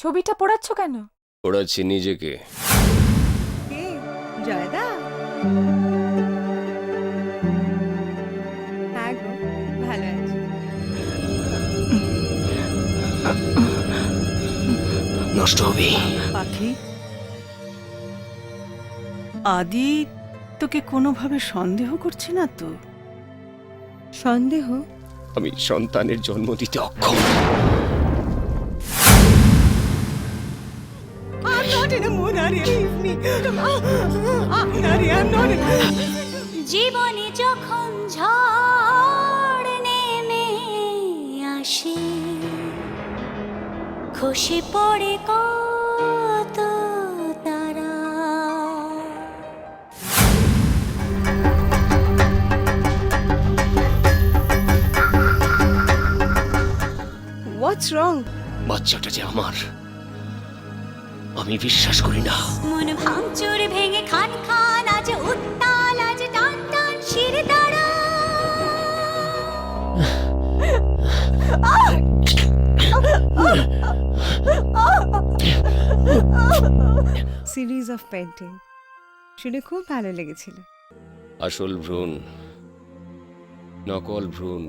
ছবিটা পোড়াচ্ছ কেন? পড়াচ্ছি নিজেকে। কে? জয়দা? হ্যাঁ গো, ভালো আছি। নষ্ট হবে। পাখি, আদি তোকে কোনোভাবে সন্দেহ করছে না তো? সন্দেহ? আমি সন্তানের জন্ম দিতে অক্ষম। I'm not in a mood, Arya. Leave me. Arya, I'm not in a mood. জীবনে যখন ঝড় নেমে আসে, খসে পড়ে কত তারা। What's wrong? বাচ্চাটা যে আমার, আমি বিশ্বাস করি না। মন ভাঙচুর ভেঙে খান খান, আজ উত্তাল, আজ টান টান শির দাঁড়া। Series of painting. শুনে খুব ভালো লেগেছিল। আসল ভ্রূণ, নকল ভ্রূণ।